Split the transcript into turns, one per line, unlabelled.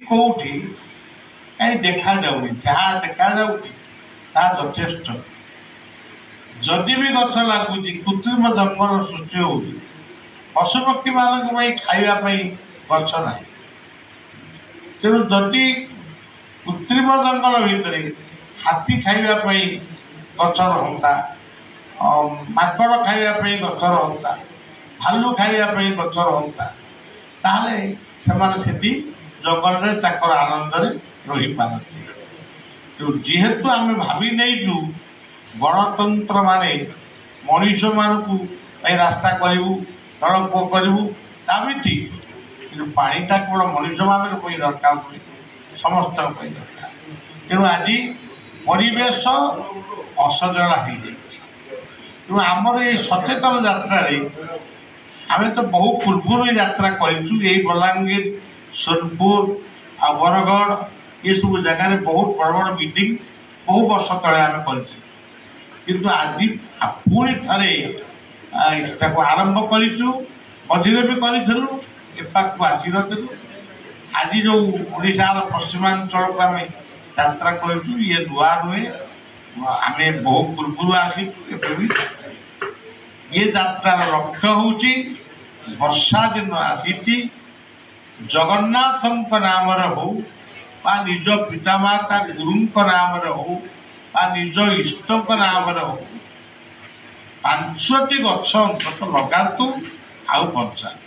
କୋଉଠି କାହିଁ ଦେଖାଯାଉନି, ଯାହା ଦେଖାଯାଉଛି ତାହା ଯଥେଷ୍ଟ। ଯଦି ବି ଗଛ ଲାଗୁଛି କୃତ୍ରିମ ଜଙ୍ଗଲ ସୃଷ୍ଟି ହେଉଛି, ପଶୁପକ୍ଷୀମାନଙ୍କ ପାଇଁ ଖାଇବା ପାଇଁ ଗଛ ନାହିଁ। ତେଣୁ ଯଦି କୃତ୍ରିମ ଜଙ୍ଗଲ ଭିତରେ ହାତୀ ଖାଇବା ପାଇଁ ଗଛ ରହନ୍ତା, ମାଙ୍କଡ଼ ଖାଇବା ପାଇଁ ଗଛ ରହନ୍ତା, ଭାଲୁ ଖାଇବା ପାଇଁ ଗଛ ରହନ୍ତା, ତାହେଲେ ସେମାନେ ସେଠି ଜଙ୍ଗଲରେ ତାଙ୍କର ଆନନ୍ଦରେ ରହିପାରନ୍ତି। ତେଣୁ ଯେହେତୁ ଆମେ ଭାବି ନେଇଛୁ ଗଣତନ୍ତ୍ର ମାନେ ମଣିଷମାନଙ୍କୁ ପାଇଁ ରାସ୍ତା କରିବୁ, ନଳକୂପ କରିବୁ, ତା ବି ଠିକ୍, କିନ୍ତୁ ପାଣିଟା କେବଳ ମଣିଷମାନଙ୍କ ପାଇଁ ଦରକାର ନୁହେଁ, ସମସ୍ତଙ୍କ ପାଇଁ ଦରକାର। ତେଣୁ ଆଜି ପରିବେଶ ଅସଜଡ଼ା ହେଇଯାଇଛି। ତେଣୁ ଆମର ଏଇ ସଚେତନ ଯାତ୍ରାରେ ଆମେ ତ ବହୁ ପୂର୍ବରୁ ଏ ଯାତ୍ରା କରିଛୁ। ଏଇ ବଲାଙ୍ଗୀର, ସୋନପୁର ଆଉ ବରଗଡ଼ ଏସବୁ ଜାଗାରେ ବହୁତ ବଡ଼ ବଡ଼ ମିଟିଂ ବହୁ ବର୍ଷ ତଳେ ଆମେ କରିଛୁ। କିନ୍ତୁ ଆଜି ପୁଣି ଥରେ ତାକୁ ଆରମ୍ଭ କରିଛୁ। ମଝିରେ ବି କରିଥିଲୁ, ଏ ପାଖକୁ ଆସିନଥିଲୁ। ଆଜି ଯେଉଁ ଓଡ଼ିଶାର ପଶ୍ଚିମାଞ୍ଚଳକୁ ଆମେ ଯାତ୍ରା କରିଛୁ, ଇଏ ନୂଆ ନୁହେଁ, ଆମେ ବହୁ ପୂର୍ବରୁ ଆସିଛୁ। ଏବେ ବି ଏ ଯାତ୍ରାର ଲକ୍ଷ୍ୟ ହେଉଛି ବର୍ଷା ଦିନ ଆସିଛି, ଜଗନ୍ନାଥଙ୍କ ନାମରେ ହଉ ବା ନିଜ ପିତାମାତା ଗୁରୁଙ୍କ ନାମରେ ହଉ ବା ନିଜ ଇଷ୍ଟଙ୍କ ନାମରେ ହଉ 5ଟି ଗଛ ଅନ୍ତତଃ ଲଗାନ୍ତୁ ଆଉ ବଞ୍ଚାନ୍ତୁ।